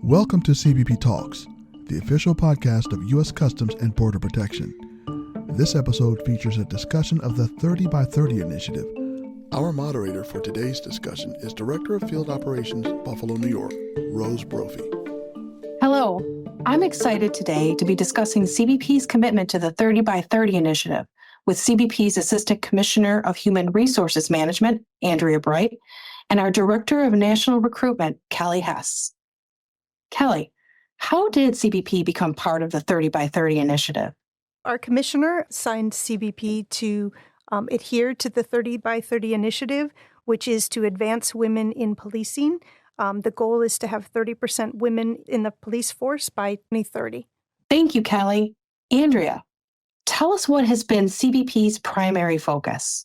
Welcome to CBP Talks, the official podcast of U.S. Customs and Border Protection. This episode features a discussion of the 30 by 30 initiative. Our moderator for today's discussion is Director of Field Operations, Buffalo, New York, Rose Brophy. Hello, I'm excited today to be discussing CBP's commitment to the 30 by 30 initiative with CBP's Assistant Commissioner of Human Resources Management, Andrea Bright, and our Director of National Recruitment, Kelly Hess. Kelly, how did CBP become part of the 30 by 30 initiative? Our commissioner signed CBP to adhere to the 30 by 30 initiative, which is to advance women in policing. The goal is to have 30% women in the police force by 2030. Thank you, Kelly. Andrea, tell us what has been CBP's primary focus.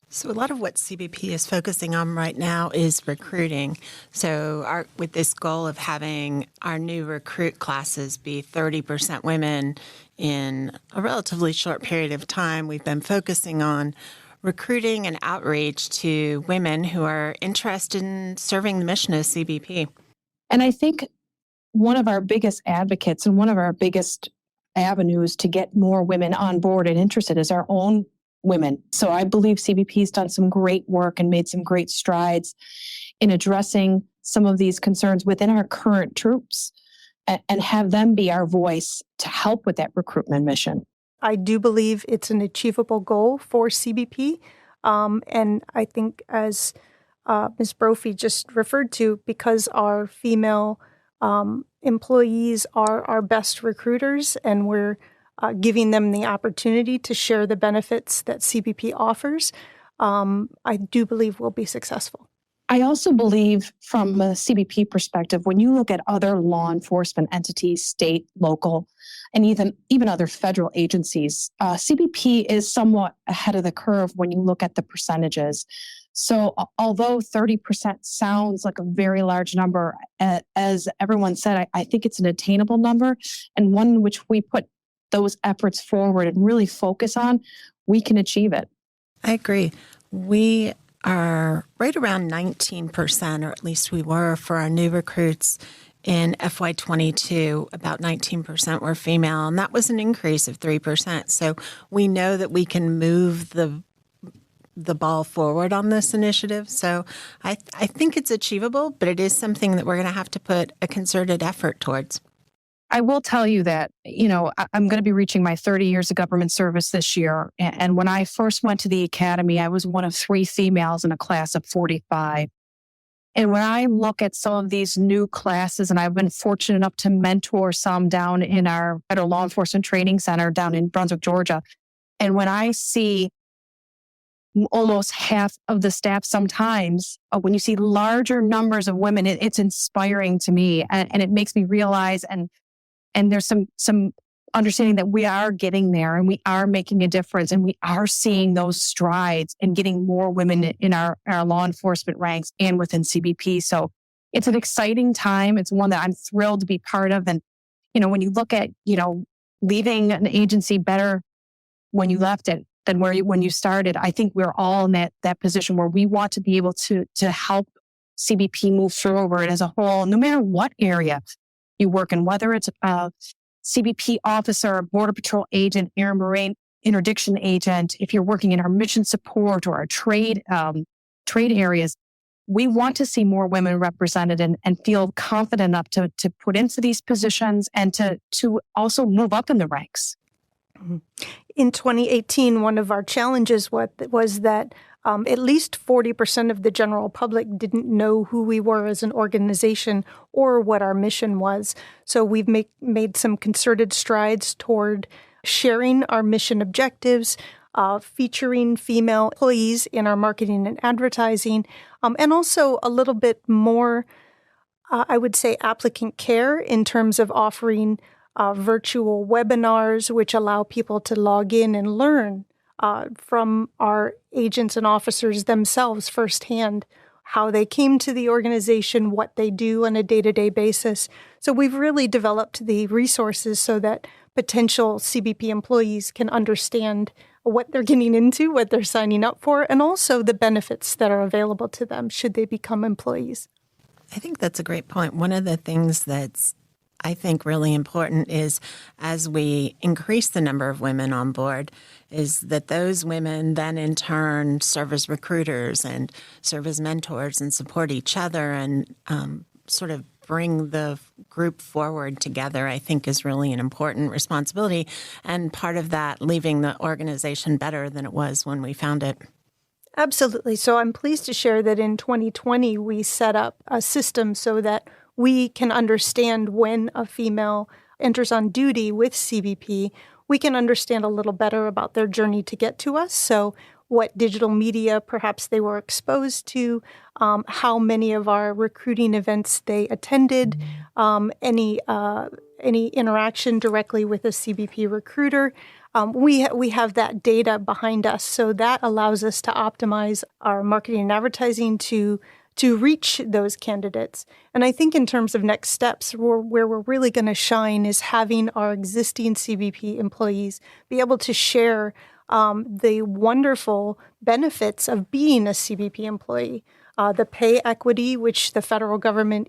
So a lot of what CBP is focusing on right now is recruiting. So with this goal of having our new recruit classes be 30% women in a relatively short period of time, we've been focusing on recruiting and outreach to women who are interested in serving the mission of CBP. And I think one of our biggest advocates and one of our biggest avenues to get more women on board and interested is our own women. So I believe CBP's done some great work and made some great strides in addressing some of these concerns within our current troops and have them be our voice to help with that recruitment mission. I do believe it's an achievable goal for CBP. And I think as Ms. Brophy just referred to, because our female employees are our best recruiters and we're giving them the opportunity to share the benefits that CBP offers, I do believe we'll be successful. I also believe from a CBP perspective, when you look at other law enforcement entities, state, local, and even other federal agencies, CBP is somewhat ahead of the curve when you look at the percentages. So although 30% sounds like a very large number, as everyone said, I think it's an attainable number and one in which we put those efforts forward and really focus on, we can achieve it. I agree. We are right around 19%, or at least we were for our new recruits in FY22. About 19% were female, and that was an increase of 3%. So we know that we can move the ball forward on this initiative. So I think it's achievable, but it is something that we're going to have to put a concerted effort towards. I will tell you that, I'm going to be reaching my 30 years of government service this year. And when I first went to the academy, I was one of 3 females in a class of 45. And when I look at some of these new classes, and I've been fortunate enough to mentor some down in our Federal Law Enforcement Training Center down in Brunswick, Georgia. And when I see almost half of the staff sometimes, when you see larger numbers of women, it's inspiring to me. And it makes me realize and there's some understanding that we are getting there and we are making a difference and we are seeing those strides and getting more women in our law enforcement ranks and within CBP. So it's an exciting time. It's one that I'm thrilled to be part of. And, when you look at, leaving an agency better when you left it than when you started, I think we're all in that position where we want to be able to help CBP move forward as a whole, no matter what area you work in, whether it's a CBP officer, Border Patrol agent, Air Marine interdiction agent, if you're working in our mission support or our trade areas, we want to see more women represented and feel confident enough to put into these positions and to also move up in the ranks. In 2018, one of our challenges was that at least 40% of the general public didn't know who we were as an organization or what our mission was. So we've made some concerted strides toward sharing our mission objectives, featuring female employees in our marketing and advertising, and also a little bit more, I would say, applicant care in terms of offering virtual webinars, which allow people to log in and learn from our agents and officers themselves firsthand, how they came to the organization, what they do on a day-to-day basis. So we've really developed the resources so that potential CBP employees can understand what they're getting into, what they're signing up for, and also the benefits that are available to them should they become employees. I think that's a great point. One of the things that's, I think, really important is as we increase the number of women on board, is that those women then in turn serve as recruiters and serve as mentors and support each other and sort of bring the group forward together, I think is really an important responsibility. And part of that, leaving the organization better than it was when we found it. Absolutely. So I'm pleased to share that in 2020, we set up a system so that we can understand when a female enters on duty with CBP, we can understand a little better about their journey to get to us. So what digital media perhaps they were exposed to, how many of our recruiting events they attended, any interaction directly with a CBP recruiter. We have that data behind us, so that allows us to optimize our marketing and advertising to reach those candidates. And I think in terms of next steps, where we're really going to shine is having our existing CBP employees be able to share the wonderful benefits of being a CBP employee. The pay equity, which the federal government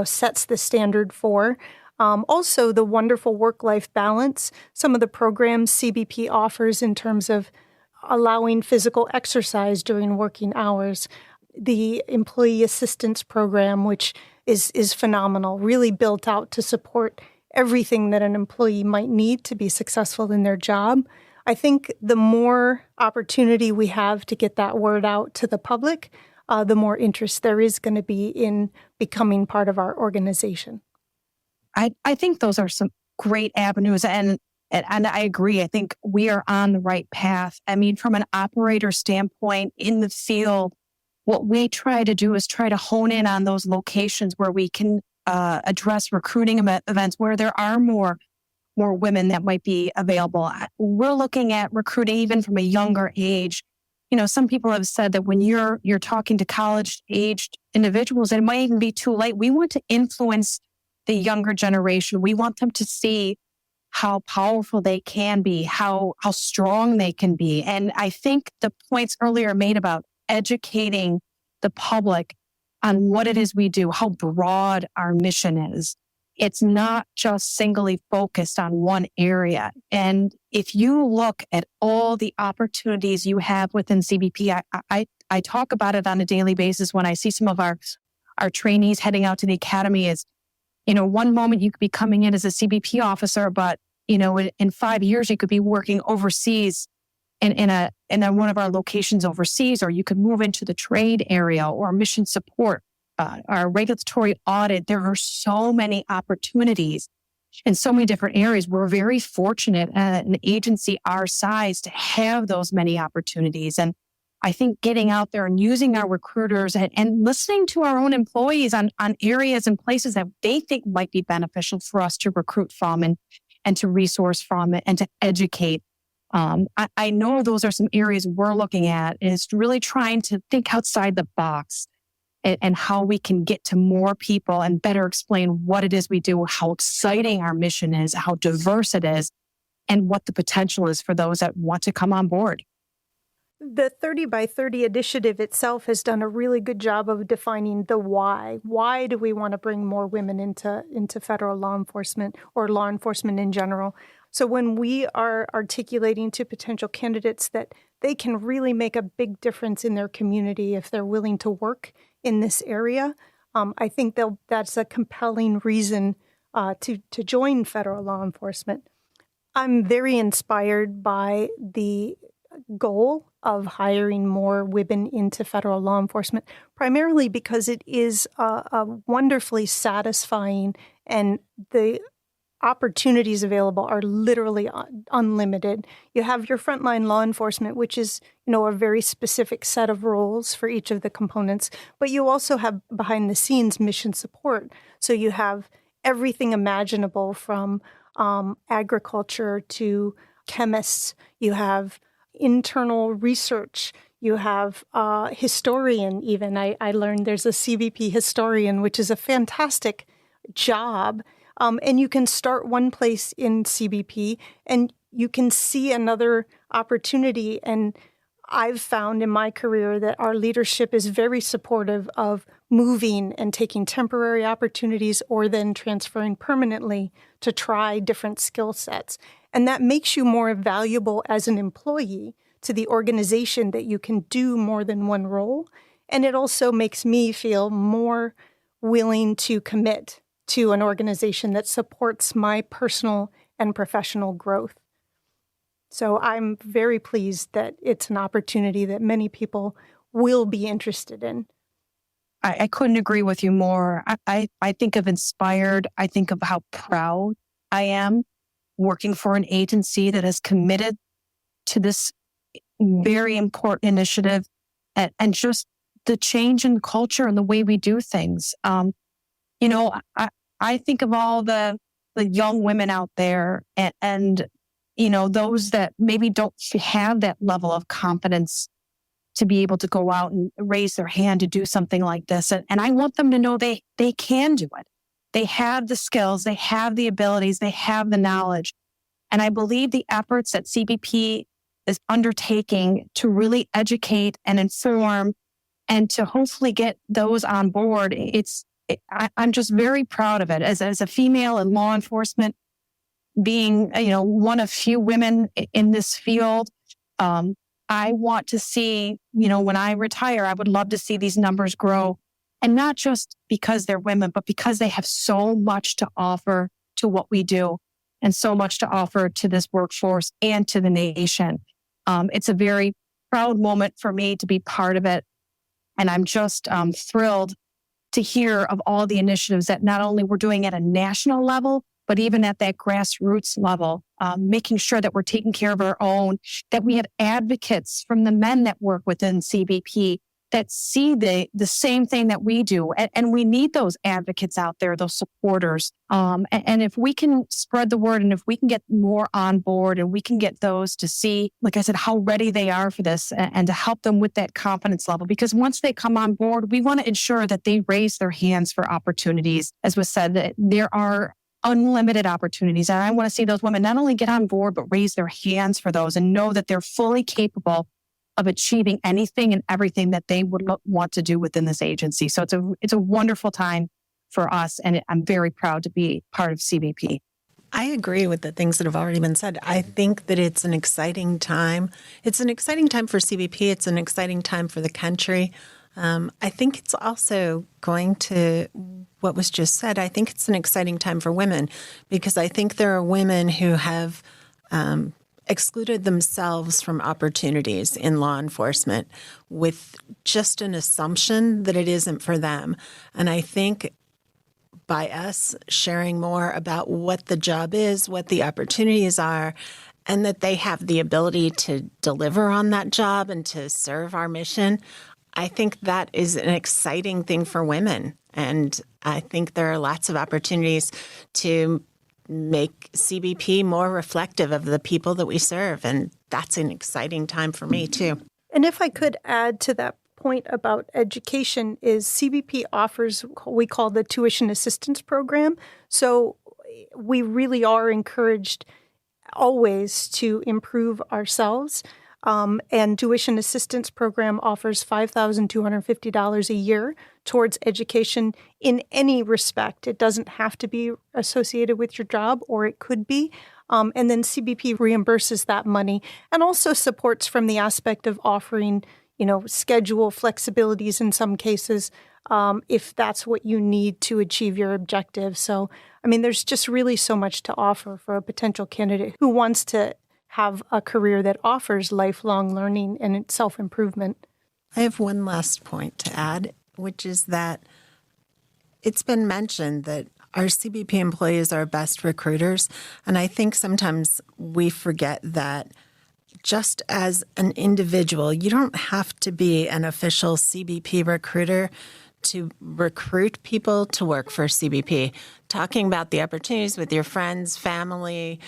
sets the standard for. Also, the wonderful work-life balance, some of the programs CBP offers in terms of allowing physical exercise during working hours, the employee assistance program, which is phenomenal, really built out to support everything that an employee might need to be successful in their job. I think the more opportunity we have to get that word out to the public, the more interest there is going to be in becoming part of our organization. I think those are some great avenues, and I agree. I think we are on the right path. I mean, from an operator standpoint in the field, what we try to do is try to hone in on those locations where we can address recruiting events where there are more women that might be available. We're looking at recruiting even from a younger age. You know, some people have said that when you're talking to college-aged individuals, it might even be too late. We want to influence the younger generation. We want them to see how powerful they can be, how strong they can be. And I think the points earlier made about educating the public on what it is we do, how broad our mission is. It's not just singly focused on one area. And if you look at all the opportunities you have within CBP, I talk about it on a daily basis when I see some of our trainees heading out to the academy. Is, one moment you could be coming in as a CBP officer, but, in 5 years, you could be working overseas in one of our locations overseas, or you could move into the trade area or mission support, our regulatory audit. There are so many opportunities in so many different areas. We're very fortunate at an agency our size to have those many opportunities. And I think getting out there and using our recruiters and listening to our own employees on areas and places that they think might be beneficial for us to recruit from and to resource from and to educate. I know those are some areas we're looking at, is really trying to think outside the box and how we can get to more people and better explain what it is we do, how exciting our mission is, how diverse it is, and what the potential is for those that want to come on board. The 30 by 30 initiative itself has done a really good job of defining the why. Why do we want to bring more women into federal law enforcement or law enforcement in general? So when we are articulating to potential candidates that they can really make a big difference in their community if they're willing to work in this area, I think that's a compelling reason to join federal law enforcement. I'm very inspired by the goal of hiring more women into federal law enforcement, primarily because it is a wonderfully satisfying, and the opportunities available are literally unlimited. You have your frontline law enforcement, which is, a very specific set of roles for each of the components, but you also have behind the scenes mission support. So you have everything imaginable from agriculture to chemists. You have internal research. You have historian even. I learned there's a CBP historian, which is a fantastic job. And you can start one place in CBP and you can see another opportunity and I've found in my career that our leadership is very supportive of moving and taking temporary opportunities or then transferring permanently to try different skill sets. And that makes you more valuable as an employee to the organization, that you can do more than one role. And it also makes me feel more willing to commit to an organization that supports my personal and professional growth. So I'm very pleased that it's an opportunity that many people will be interested in. I couldn't agree with you more. I think of inspired. I think of how proud I am working for an agency that has committed to this very important initiative, and just the change in culture and the way we do things. I think of all the young women out there and those that maybe don't have that level of confidence to be able to go out and raise their hand to do something like this. And I want them to know they can do it. They have the skills, they have the abilities, they have the knowledge. And I believe the efforts that CBP is undertaking to really educate and inform and to hopefully get those on board, I'm just very proud of it. As a female in law enforcement, being one of few women in this field, I want to see, when I retire, I would love to see these numbers grow. And not just because they're women, but because they have so much to offer to what we do and so much to offer to this workforce and to the nation. It's a very proud moment for me to be part of it. And I'm just thrilled to hear of all the initiatives that not only we're doing at a national level, but even at that grassroots level, making sure that we're taking care of our own, that we have advocates from the men that work within CBP that see the same thing that we do. And we need those advocates out there, those supporters. And if we can spread the word and if we can get more on board and we can get those to see, like I said, how ready they are for this and to help them with that confidence level. Because once they come on board, we want to ensure that they raise their hands for opportunities. As was said, that there are unlimited opportunities. And I want to see those women not only get on board, but raise their hands for those and know that they're fully capable of achieving anything and everything that they would want to do within this agency. So it's a wonderful time for us. And I'm very proud to be part of CBP. I agree with the things that have already been said. I think that it's an exciting time. It's an exciting time for CBP. It's an exciting time for the country. I think it's also going to, what was just said, I think it's an exciting time for women because I think there are women who have excluded themselves from opportunities in law enforcement with just an assumption that it isn't for them. And I think by us sharing more about what the job is, what the opportunities are, and that they have the ability to deliver on that job and to serve our mission, I think that is an exciting thing for women. And I think there are lots of opportunities to make CBP more reflective of the people that we serve. And that's an exciting time for me, too. And if I could add to that point about education, is CBP offers what we call the tuition assistance program. So we really are encouraged always to improve ourselves. And tuition assistance program offers $5,250 a year towards education in any respect. It doesn't have to be associated with your job, or it could be. And then CBP reimburses that money and also supports from the aspect of offering, schedule flexibilities in some cases, if that's what you need to achieve your objective. So, there's just really so much to offer for a potential candidate who wants to have a career that offers lifelong learning and self-improvement. I have one last point to add, which is that it's been mentioned that our CBP employees are best recruiters. And I think sometimes we forget that just as an individual, you don't have to be an official CBP recruiter to recruit people to work for CBP. Talking about the opportunities with your friends, family,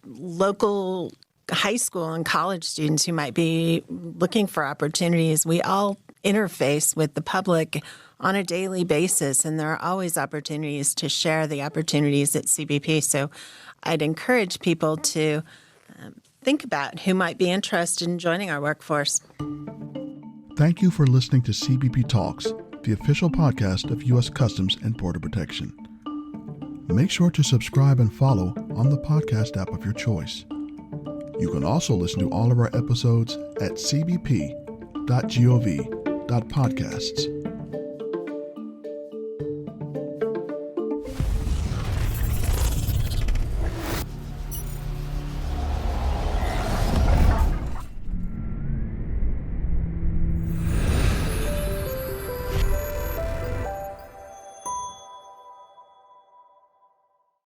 local high school and college students who might be looking for opportunities. We all interface with the public on a daily basis, and there are always opportunities to share the opportunities at CBP. So I'd encourage people to think about who might be interested in joining our workforce. Thank you for listening to CBP Talks, the official podcast of U.S. Customs and Border Protection. Make sure to subscribe and follow on the podcast app of your choice. You can also listen to all of our episodes at cbp.gov.podcasts.